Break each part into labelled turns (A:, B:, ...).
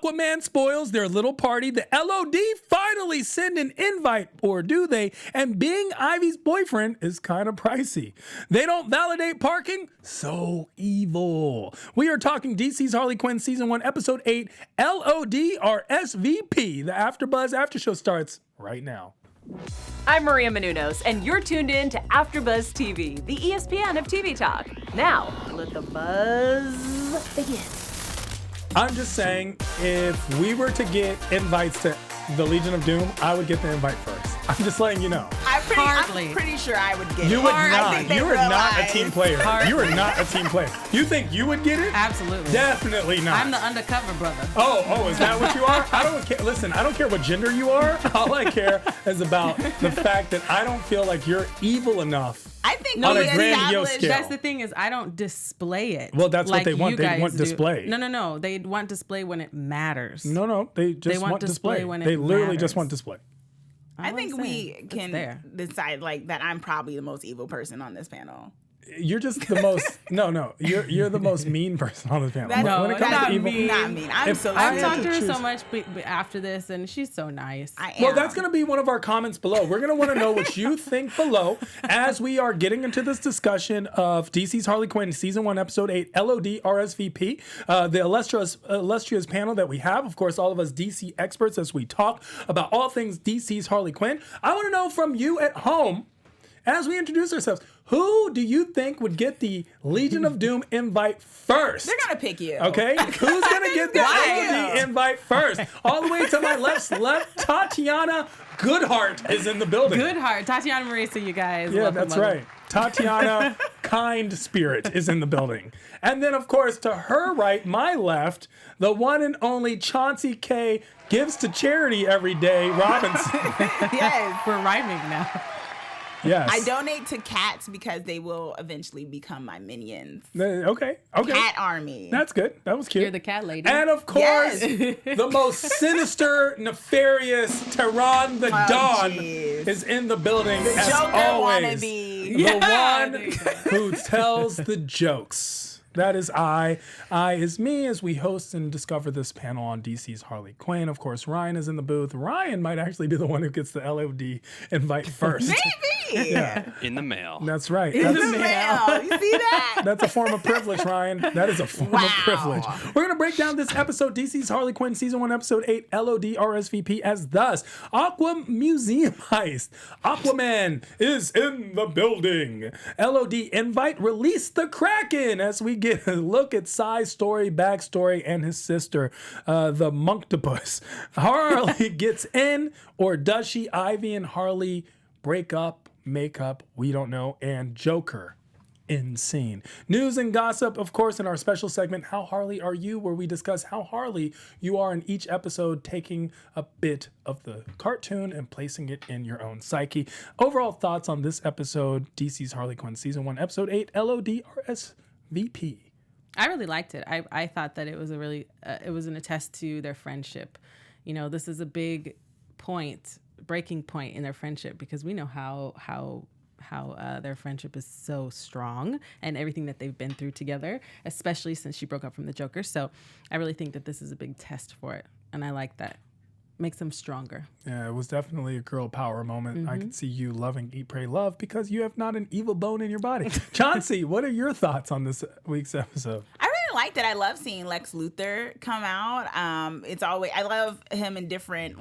A: Aquaman spoils their little party. The L.O.D. finally send an invite, or do they? And being Ivy's boyfriend is kind of pricey. They don't validate parking? So evil. We are talking DC's Harley Quinn Season 1, Episode 8, L.O.D.R.S.V.P. The AfterBuzz After Show starts right now.
B: I'm Maria Menounos, and you're tuned in to AfterBuzz TV, the ESPN of TV talk. Now, let the buzz begin.
A: I'm just saying, if we were to get invites to the Legion of Doom, I would get the invite first. I'm just letting you know.
C: I'm pretty sure I would get it.
A: You would not. You are not a team player. You are not a team player. You think you would get it?
D: Absolutely.
A: Definitely not.
D: I'm the undercover brother.
A: Oh, is that what you are? I don't care. Listen, I don't care what gender you are. All I care is about the fact that I don't feel like you're evil enough.
C: I think
A: on
C: we
A: a grandiose
C: established
A: scale.
D: That's the thing is I don't display it.
A: Well, that's
D: like
A: what they want.
D: you
A: They
D: guys
A: want
D: do.
A: display.
D: No. They want display when it matters.
A: No. They just
D: want display when it
A: They literally
D: matters.
A: just want display.
C: I think we
D: It's
C: can
D: there.
C: decide like that I'm probably the most evil person on this panel.
A: You're just the most. No. You're the most mean person on this panel.
C: That's
D: No,
A: when it comes
D: not
A: to evil,
D: mean.
C: Not mean. I'm
A: If
C: so
A: I
D: I've
A: had
D: talked to her
A: choose-
D: so much after this, and she's so nice.
C: I am.
A: Well, that's going to be one of our comments below. We're going to want to know what you think below as we are getting into this discussion of DC's Harley Quinn Season 1, Episode 8, L.O.D.R.S.V.P. The illustrious panel that we have. Of course, all of us DC experts as we talk about all things DC's Harley Quinn. I want to know from you at home, as we introduce ourselves, who do you think would get the Legion of Doom invite first?
C: They're gonna pick you.
A: Okay, who's gonna get the L.O.D. invite first? All the way to my left, Tatiana Goodheart is in the building.
D: Goodheart, Tatiana Mariesa, you guys.
A: Yeah,
D: Welcome,
A: that's
D: welcome.
A: right. Tatiana Kind Spirit is in the building. And then, of course, to her right, my left, the one and only Chauncey K gives to charity every day, Robinson.
C: Yes.
D: We're rhyming now.
A: Yes.
C: I donate to cats because they will eventually become my minions.
A: Okay.
C: Cat army.
A: That's good. That was cute.
D: You're the cat lady.
A: And of course,
C: Yes.
A: the most sinister, nefarious Tehran the Dawn
C: jeez.
A: is in the building
C: the
A: as
C: Joker
A: always.
C: wannabe.
A: The
D: Yeah,
A: one
D: there you go.
A: who tells the jokes. That is I. I is me as we host and discover this panel on DC's Harley Quinn. Of course, Ryan is in the booth. Ryan might actually be the one who gets the L.O.D. invite first.
C: Maybe.
A: Yeah,
E: In the mail.
A: that's right.
C: In
A: That's,
C: the mail. You see that?
A: that's a form of privilege, Ryan. That is a form of privilege. We're going to break down this episode, DC's Harley Quinn, Season 1, Episode 8, L.O.D.R.S.V.P. as thus. Aqua Museum Heist. Aquaman is in the building. L.O.D. invite, release the Kraken as we get a look at Psy's story, backstory, and his sister, the Monktopus. Harley gets in, or does she? Ivy and Harley break up, make up, we don't know, and Joker insane. News and gossip, of course, in our special segment, How Harley Are You?, where we discuss how Harley you are in each episode, taking a bit of the cartoon and placing it in your own psyche. Overall thoughts on this episode, DC's Harley Quinn Season 1, Episode 8, L.O.D.R.S.V.P.
D: I really liked it. I thought that it was it was an attest to their friendship. You know, this is a big breaking point in their friendship, because we know how their friendship is so strong and everything that they've been through together, especially since she broke up from the Joker. So I really think that this is a big test for it, and I like that. Makes them stronger.
A: Yeah, it was definitely a girl power moment. I could see you loving Eat, Pray, Love because you have not an evil bone in your body. Chauncey, what are your thoughts on this week's episode?
C: I really liked it. I love seeing Lex Luthor come out. I love him in different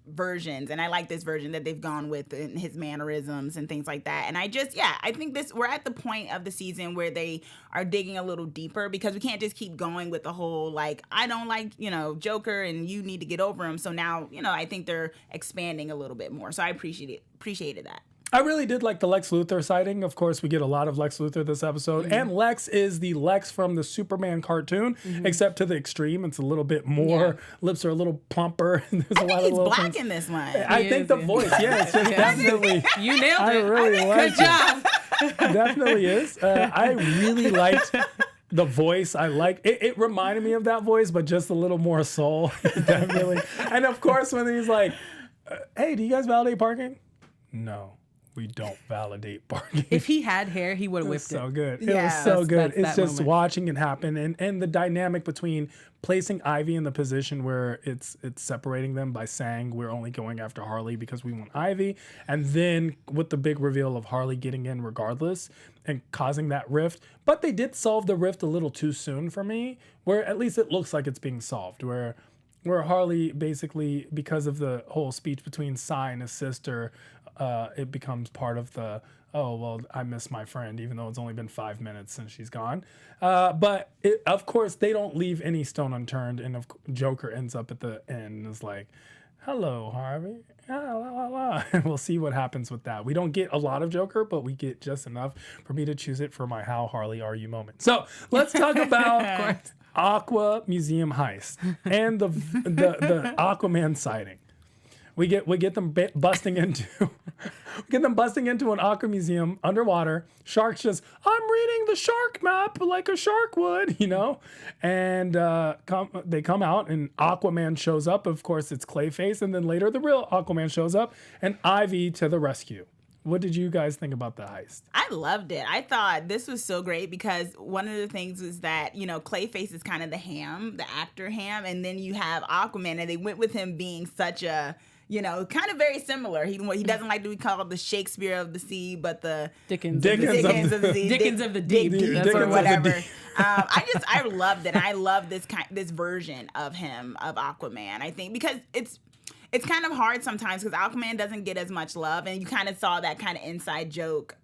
C: versions, and I like this version that they've gone with in his mannerisms and things like that. And I think we're at the point of the season where they are digging a little deeper, because we can't just keep going with the whole I don't like Joker and you need to get over him. So now I think they're expanding a little bit more. So I appreciated that.
A: I really did like the Lex Luthor sighting. Of course, we get a lot of Lex Luthor this episode. And Lex is the Lex from the Superman cartoon, except to the extreme. It's a little bit more, lips are a little plumper. And there's
C: I
A: a
C: think
A: lot of
C: he's
A: little
C: black
A: things.
C: in this one.
A: I think the voice, it's just definitely.
D: You nailed
A: I
D: it.
A: really like
D: Good job.
A: it. Definitely is. I really liked the voice. I like it. It reminded me of that voice, but just a little more soul. Definitely. And of course, when he's like, hey, do you guys validate parking? No. we don't validate barking.
D: If he had hair, he would have whipped it.
A: So good.
C: Yeah.
A: It was so good.
D: That's
A: It's
D: that
A: just
D: moment.
A: watching it happen, and the dynamic between placing Ivy in the position where it's separating them by saying we're only going after Harley because we want Ivy, and then with the big reveal of Harley getting in regardless and causing that rift. But they did solve the rift a little too soon for me, where at least it looks like it's being solved, where Harley basically, because of the whole speech between Cy and his sister, it becomes part of the, oh, well, I miss my friend, even though it's only been 5 minutes since she's gone. But of course, they don't leave any stone unturned. And Joker ends up at the end and is like, hello, Harvey. La, la, la. And we'll see what happens with that. We don't get a lot of Joker, but we get just enough for me to choose it for my How Harley Are You moment. So let's talk about Aqua Museum heist and the Aquaman sighting. We get them busting into an aqua museum underwater. Sharks just, I'm reading the shark map like a shark would, and they come out and Aquaman shows up. Of course, it's Clayface, and then later the real Aquaman shows up and Ivy to the rescue. What did you guys think about the heist?
C: I loved it. I thought this was so great because one of the things was that, Clayface is kind of the actor Ham, and then you have Aquaman, and they went with him being such a, kind of very similar. He doesn't like to be called the Shakespeare of the sea, but the
D: Dickens
C: of the sea.
D: Dickens of the deep.
C: Dickens or whatever. I loved it. I love this version of him, of Aquaman. I think because it's kind of hard sometimes because Aquaman doesn't get as much love, and you kind of saw that kind of inside joke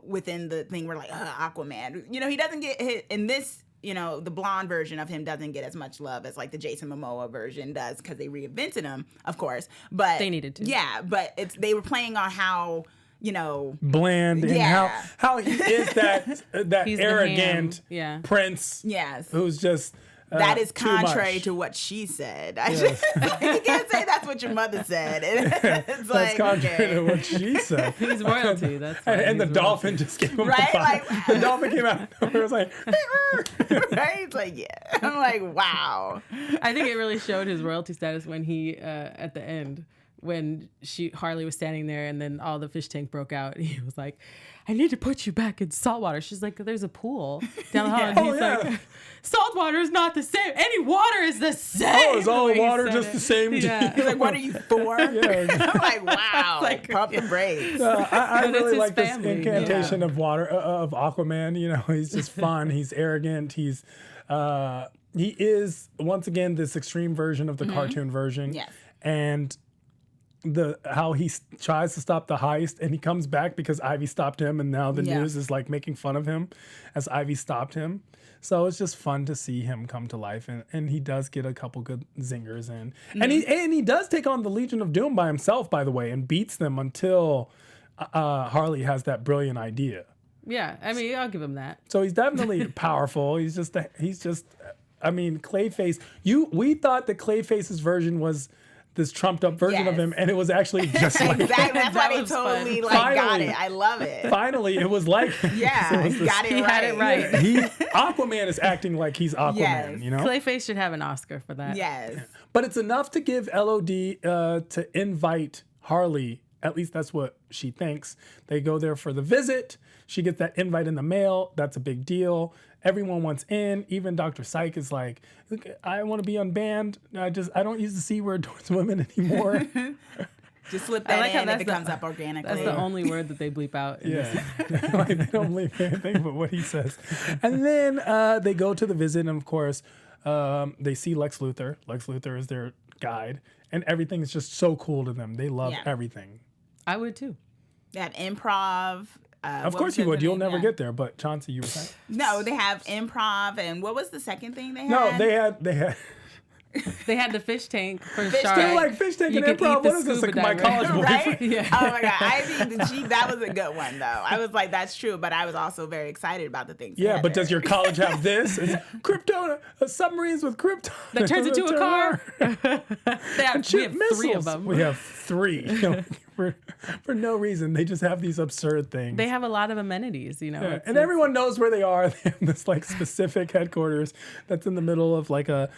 C: within the thing where like Aquaman, he doesn't get hit in this. The blonde version of him doesn't get as much love as like the Jason Momoa version does because they reinvented him, of course. But
D: they needed to.
C: Yeah, but they were playing on how
A: bland and how he is that
D: He's
A: arrogant prince.
C: Yes,
A: who's just.
C: That is contrary to what she said. You can't say that's what your mother said. It's
A: that's contrary to what she said.
D: He's royalty. That's
A: and the dolphin just came up.
C: Right? Like,
A: the dolphin came out. It was like,
C: right? It's like, yeah. I'm like, wow.
D: I think it really showed his royalty status when he, at the end, when Harley was standing there and then all the fish tank broke out. He was like, I need to put you back in salt water. She's like, there's a pool down the hall. And he's like, salt water is not the same. Any water is the same.
A: Oh, is all water just the same?
C: Yeah. He's like, what are you for?
A: Yeah.
C: I'm like, wow. Like, pump the brakes.
A: I really like this incantation of water, of Aquaman. He's just fun. He's arrogant. He is, once again, this extreme version of the cartoon version.
C: Yes.
A: And how he tries to stop the heist and he comes back because Ivy stopped him, and now the news is like making fun of him as Ivy stopped him. So it's just fun to see him come to life, and he does get a couple good zingers in. And he does take on the Legion of Doom by himself, by the way, and beats them until Harley has that brilliant idea.
D: Yeah, I mean, I'll give him that.
A: So he's definitely powerful. He's just Clayface. We thought that Clayface's version was this trumped up version of him, and it was actually just like
C: exactly. That's why they totally got it. I love it.
A: Finally, it was like
C: he got it right.
D: He had it right.
A: Aquaman is acting like he's Aquaman.
C: Yes.
D: Clayface should have an Oscar for that.
C: Yes,
A: but it's enough to give L.O.D. To invite Harley. At least that's what she thinks. They go there for the visit. She gets that invite in the mail. That's a big deal. Everyone wants in. Even Dr. Psych is like, I want to be unbanned. I don't use the C word towards women anymore.
C: Just slip that in if it comes up organically.
D: That's the only word that they bleep out.
A: Like, they don't bleep anything but what he says. And then they go to the visit, and of course, they see Lex Luthor. Lex Luthor is their guide, and everything is just so cool to them. They love everything.
D: I would too.
C: They have improv.
A: Of course you would. You'll never get there. But Chauncey, you were saying?
C: No, they have improv, and what was the second thing they had?
A: No, they had.
D: They had the fish tank for
C: fish
D: shark.
A: They're like fish tank and improv. What is this? Like my college
C: right?
A: Yeah.
C: Oh my god! I think that was a good one though. I was like, that's true, but I was also very excited about the things.
A: Yeah, but does your college have this? It's crypto submarines with crypto
D: that turns into a car. We have
A: missiles.
D: 3 of them.
A: We have 3. for no reason. They just have these absurd things.
D: They have a lot of amenities, you know.
A: Yeah. And everyone knows where they are. They have this like specific headquarters that's in the middle of like a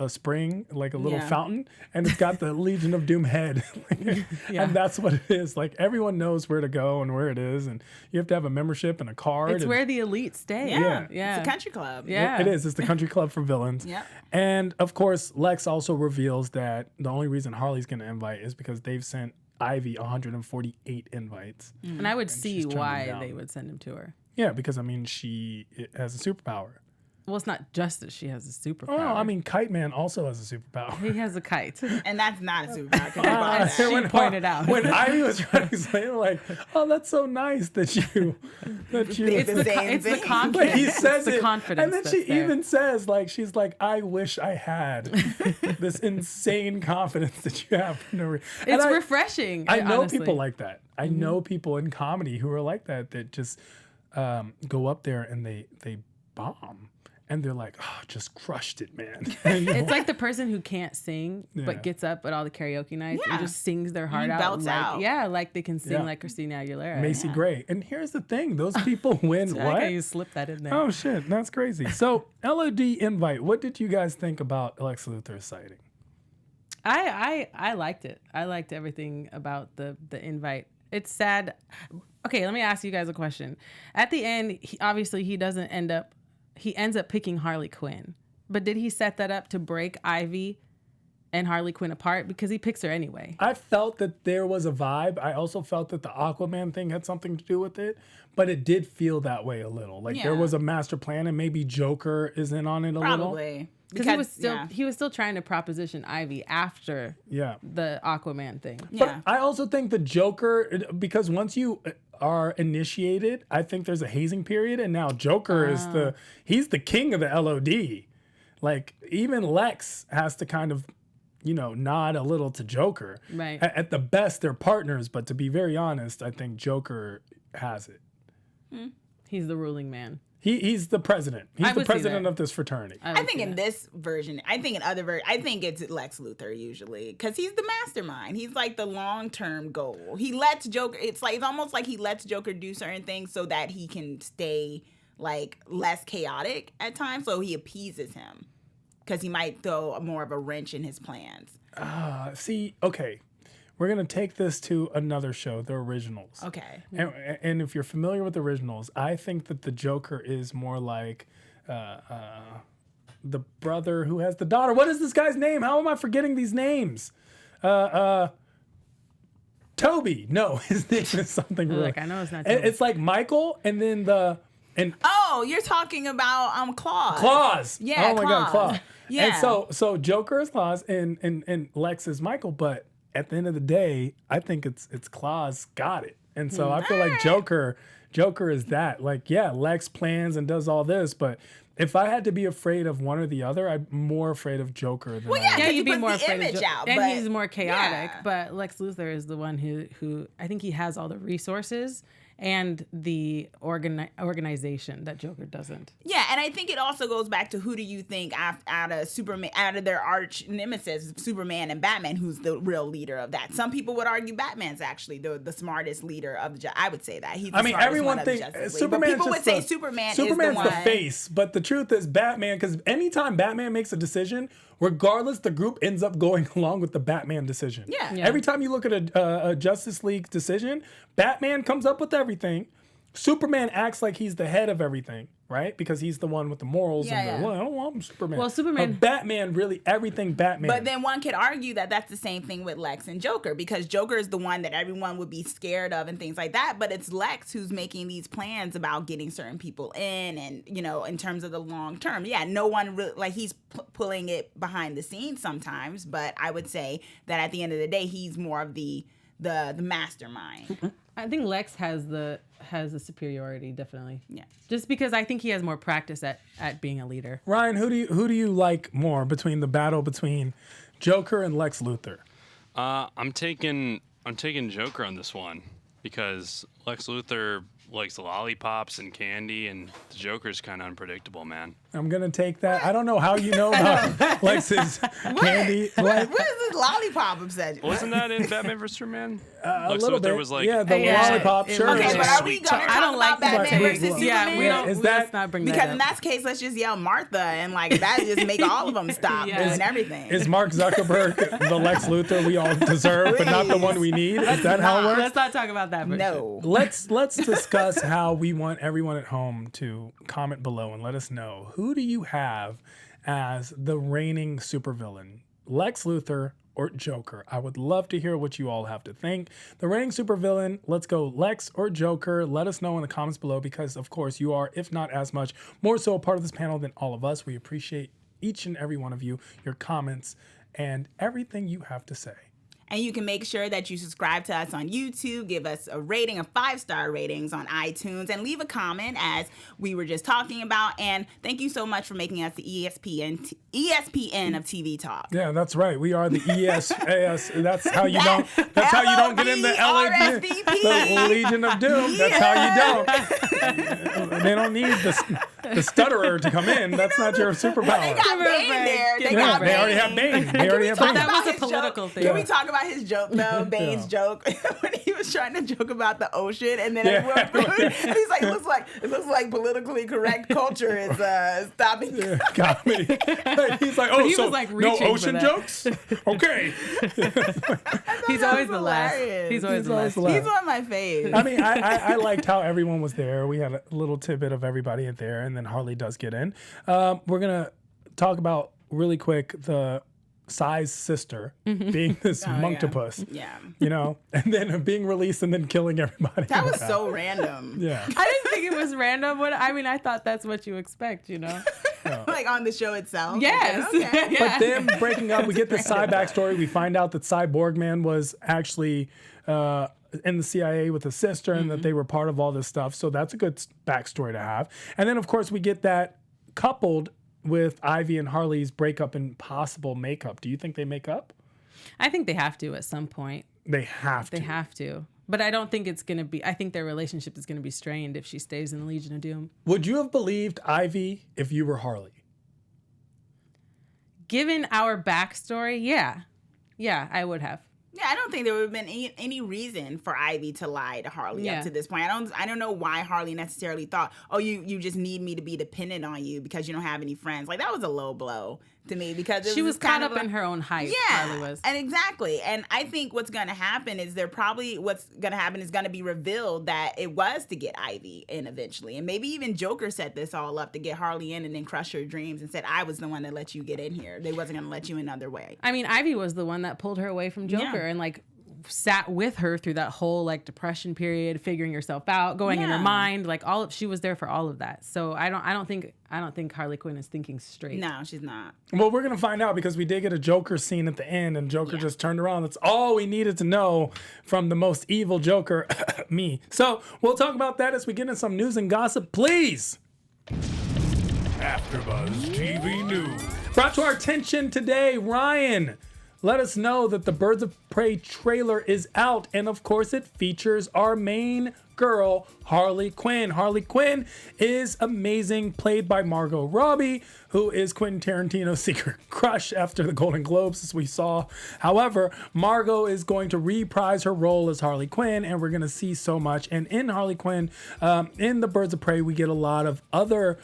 A: spring, like a little fountain, and it's got the Legion of Doom head. And that's what it is. Like everyone knows where to go and where it is, and you have to have a membership and a card.
D: It's where the elite stay.
C: Yeah.
D: Yeah.
C: It's a country club.
D: Yeah.
A: It is. It's the country club for villains.
C: Yep.
A: And of course, Lex also reveals that the only reason Harley's going to invite is because they've sent Ivy 148 invites.
D: And I would see
A: she's turned
D: why
A: them down.
D: they would send him to her.
A: Yeah, because I mean, she has a superpower.
D: Well, it's not just that she has a superpower.
A: Oh, I mean, Kite Man also has a superpower.
D: he has a kite.
C: And that's not a superpower. 'cause you brought that.
D: She pointed out.
A: When Ivy was trying to explain it, like, oh, that's so nice that you.
D: It's the
C: thing.
D: confidence.
A: Like he says
D: it's the
A: it,
D: confidence.
A: and then she
D: that's there.
A: even says, like, she's like, I wish I had this insane confidence that you have. For no reason.
D: It's refreshing.
A: I know
D: honestly.
A: people like that. I know people in comedy who are like that just go up there and they bomb. And they're like, oh, just crushed it, man.
D: It's like the person who can't sing
A: Yeah.
D: but gets up at all the karaoke nights and
C: Yeah.
D: just sings their heart out.
C: belts
D: like,
C: out.
D: Yeah, like they can sing
A: Yeah.
D: like Christina Aguilera.
A: Macy Gray. And here's the thing. Those people win
D: I like how
A: what?
D: you slip that in there.
A: Oh, shit. That's crazy. So, L.O.D. invite. What did you guys think about Lex Luthor's sighting?
D: I liked it. I liked everything about the invite. It's sad. Okay, let me ask you guys a question. At the end, obviously he ends up picking Harley Quinn. But did he set that up to break Ivy and Harley Quinn apart? Because he picks her anyway.
A: I felt that there was a vibe. I also felt that the Aquaman thing had something to do with it, but it did feel that way a little. Like there was a master plan, and maybe Joker is in on it a little.
C: Probably.
D: Because he was still trying to proposition Ivy after
A: Yeah.
D: the Aquaman thing.
A: But I also think the Joker, because once you are initiated, I think there's a hazing period, and now Joker is he's the king of the L.O.D. Like even Lex has to kind of, nod a little to Joker.
D: Right.
A: At the best, they're partners, but to be very honest, I think Joker has it.
D: He's the ruling man.
A: He's the president. He's
D: I
A: the
D: would see
A: president
D: that.
A: of this fraternity.
C: I think in this version, I think in other versions, I think it's Lex Luthor usually because he's the mastermind. He's like the long-term goal. He lets Joker. It's almost like he lets Joker do certain things so that he can stay like less chaotic at times. So he appeases him because he might throw more of a wrench in his plans.
A: See, okay, we're gonna take this to another show, the originals.
C: Okay.
A: And if you're familiar with the originals, I think that the Joker is more like the brother who has the daughter. What is this guy's name? How am I forgetting these names? Toby. No, his name is something.
D: Look, I know it's not Toby.
A: It's like Michael, and then
C: Oh, you're talking about Claus.
A: Claus.
C: Yeah.
A: Oh my God, Claus.
C: Yeah.
A: And so Joker is Claus and Lex is Michael, but at the end of the day, I think it's Claus got it. And so I feel like Joker is that. Like, yeah, Lex plans and does all this, but if I had to be afraid of one or the other, I'm more afraid of Joker than
C: Well, yeah,
D: Yeah,
C: he
D: you'd be
C: puts
D: more
C: the
D: afraid of
C: image out,
D: and
C: but-
D: he's more chaotic.
C: yeah.
D: But Lex Luthor is the one who I think he has all the resources and the organization that Joker doesn't.
C: Yeah, and I think it also goes back to who do you think out of Superman, out of their arch nemesis, Superman and Batman, who's the real leader of that? Some people would argue Batman's actually the smartest leader of the. I would say that he's. The smartest
A: everyone
C: one of the
A: thinks
C: Justice League.
A: Superman.
C: But people would say Superman's the one.
A: face, but the truth is Batman. Because anytime Batman makes a decision, regardless, the group ends up going along with the Batman decision.
C: Yeah.
A: Every time you look at a Justice League decision, Batman comes up with everything. Superman acts like he's the head of everything, right? Because he's the one with the morals.
C: Yeah.
A: Well, I don't want Superman.
D: Well, Superman-
A: But Batman, really, everything Batman.
C: But then one could argue that that's the same thing with Lex and Joker, because Joker is the one that everyone would be scared of and things like that. But it's Lex who's making these plans about getting certain people in, and in terms of the long term. Yeah, no one really he's pulling it behind the scenes sometimes, but I would say that at the end of the day, he's more of the mastermind.
D: I think Lex has the superiority, definitely.
C: Yeah.
D: Just because I think he has more practice at being a leader.
A: Ryan, who do you like more between the battle between Joker and Lex Luthor?
E: I'm taking Joker on this one because Lex Luthor likes lollipops and candy, and the Joker's kind of unpredictable, man.
A: I'm gonna take that. I don't know how you know about Lex's candy.
C: What is this his lollipop obsession?
E: Wasn't that in Batman vs Superman?
A: A
E: Lex
A: little
E: Luthor
A: bit.
E: was like,
A: yeah, the
D: Yeah.
A: lollipop.
D: It
A: Sure.
D: was
C: Okay,
D: Yeah.
C: but are we
E: Sweet
C: going to
E: talk.
D: I don't
C: talk
D: like
C: about Batman
A: that.
C: versus
A: Well,
C: Superman?
D: Yeah, we don't.
A: Is
D: Let's
A: that-
D: not bring
C: Because
D: that
C: in
D: up.
C: that case, let's just yell Martha and like that just make all of them stop
D: Yeah.
C: doing everything.
A: Is Mark Zuckerberg the Lex Luthor we all deserve, but not the one we need? Is that how it works?
D: Let's not talk about that. For sure.
C: no.
A: Let's discuss how we want everyone at home to comment below and let us know, who do you have as the reigning supervillain, Lex Luthor or Joker? I would love to hear what you all have to think. The reigning supervillain, let's go Lex or Joker. Let us know in the comments below because, of course, you are, if not as much, more so a part of this panel than all of us. We appreciate each and every one of you, your comments, and everything you have to say.
C: And you can make sure that you subscribe to us on YouTube, give us a rating of 5-star ratings on iTunes, and leave a comment as we were just talking about. And thank you so much for making us the ESPN of TV talk.
A: Yeah, that's right. We are the ESAS. That's how you don't. That's how you don't get in the
C: L.O.D.R.S.V.P.
A: the Legion of Doom. That's how you don't. They don't need the stutterer to come in. That's not your
C: They
A: superpower.
C: got Bane there. They
A: Yeah,
C: got
A: they already have Bane. They already have Bane.
D: That was a
C: his
D: political
C: joke?
D: thing.
C: Can we talk about his joke though? Bane's joke when he was trying to joke about the ocean, and then everyone, and he's like, it looks like politically correct culture is stopping.
A: Comedy. He's like, oh,
D: he
A: so
D: was, like,
A: no
D: reaching for
A: ocean
D: that.
A: jokes? Okay.
D: He's always the last.
C: hilarious.
D: He's always the
A: always
D: last.
A: the last.
C: He's one of my faves.
A: I mean, I liked how everyone was there. We had a little tidbit of everybody in there, and then Harley does get in. We're going to talk about really quick the Psy's sister being this monktopus,
C: Yeah.
A: you know, and then being released and then killing everybody.
C: That was so random.
A: Yeah.
D: I didn't think it was random. I thought that's what you expect, you know?
C: Like on the show itself.
D: Yes.
C: Like, okay.
A: But them breaking up, we get the Psy backstory. We find out that Cyborg Man was actually in the CIA with a sister and that they were part of all this stuff. So that's a good backstory to have. And then, of course, we get that coupled with Ivy and Harley's breakup and possible makeup. Do you think they make up?
D: I think they have to at some point.
A: They have to.
D: They have to. But I don't think it's going to be, I think their relationship is going to be strained if she stays in the Legion of Doom.
A: Would you have believed Ivy if you were Harley?
D: Given our backstory, yeah. Yeah, I would have.
C: Yeah, I don't think there would have been any reason for Ivy to lie to Harley
D: Yeah.
C: up to this point. I don't know why Harley necessarily thought, oh, you just need me to be dependent on you because you don't have any friends. Like, that was a low blow to me because
D: She was caught up
C: like,
D: in her own hype,
C: yeah,
D: Harley was.
C: and exactly. And I think what's going to happen is what's going to happen is going to be revealed that it was to get Ivy in eventually. And maybe even Joker set this all up to get Harley in and then crush her dreams and said, I was the one that let you get in here. They wasn't going to let you in another way.
D: I mean, Ivy was the one that pulled her away from Joker
C: Yeah.
D: and like sat with her through that whole like depression period, figuring herself out, going in her
C: Yeah.
D: mind, like she was there for all of that. So I don't think Harley Quinn is thinking straight.
C: No, she's not.
A: Well, we're going to find out because we did get a Joker scene at the end and Joker just turned around. That's all we needed to know from the most evil Joker, me. So we'll talk about that as we get into some news and gossip, please.
F: AfterBuzz TV News.
A: Brought to our attention today, Ryan. Let us know that the Birds of Prey trailer is out, and of course it features our main girl, Harley Quinn. Harley Quinn is amazing, played by Margot Robbie, who is Quentin Tarantino's secret crush after the Golden Globes, as we saw. However, Margot is going to reprise her role as Harley Quinn, and we're going to see so much. And in Harley Quinn, in the Birds of Prey, we get a lot of other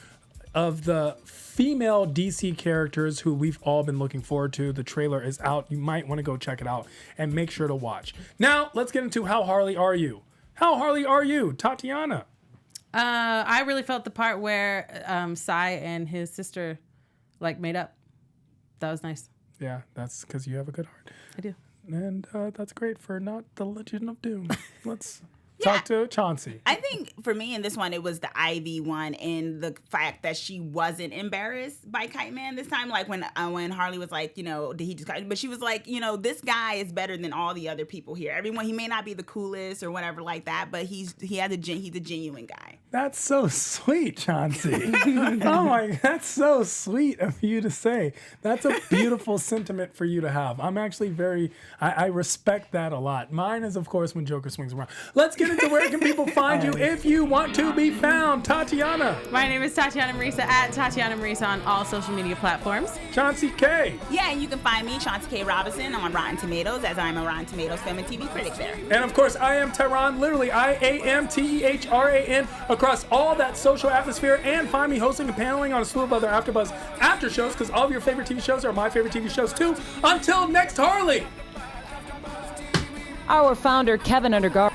A: of the female DC characters who we've all been looking forward to. The trailer is out. You might want to go check it out and make sure to watch. Now, let's get into How Harley Are You? How Harley Are You, Tatiana?
D: I really felt the part where Psy and his sister like made up. That was nice.
A: Yeah, that's because you have a good heart.
D: I do.
A: And that's great for not the Legion of Doom. Let's talk to Chauncey.
C: I think for me in this one, it was the Ivy one and the fact that she wasn't embarrassed by Kite Man this time. Like when Harley was like, you know, did he just, but she was like, you know, this guy is better than all the other people here. Everyone, he may not be the coolest or whatever like that, but he's a genuine guy.
A: That's so sweet, Chauncey. Oh my, that's so sweet of you to say. That's a beautiful sentiment for you to have. I'm actually I respect that a lot. Mine is, of course, when Joker swings around. Let's get Mariesa, where can people find you if you want to be found? Tatiana.
D: My name is Tatiana Mariesa at Tatiana Mariesa on all social media platforms.
A: Chauncey K.
C: Yeah, and you can find me, Chauncey K Robinson, on Rotten Tomatoes, as I'm a Rotten Tomatoes film and TV critic there.
A: And of course, I am Tehran, literally IAMTEHRAN, across all that social atmosphere, and find me hosting and paneling on a slew of other AfterBuzz after shows, because all of your favorite TV shows are my favorite TV shows too. Until next Harley.
B: Our founder, Keven Undergaro,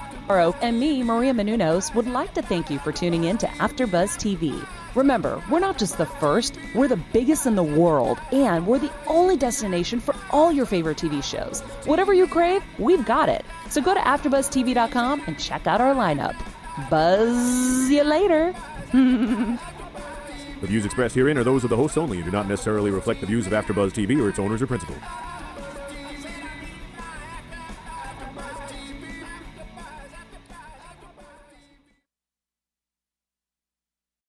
B: and me, Maria Menounos, would like to thank you for tuning in to AfterBuzz TV. Remember, we're not just the first, we're the biggest in the world, and we're the only destination for all your favorite TV shows. Whatever you crave, we've got it. So go to AfterBuzzTV.com and check out our lineup. Buzz you later.
G: The views expressed herein are those of the hosts only and do not necessarily reflect the views of AfterBuzz TV or its owners or principals.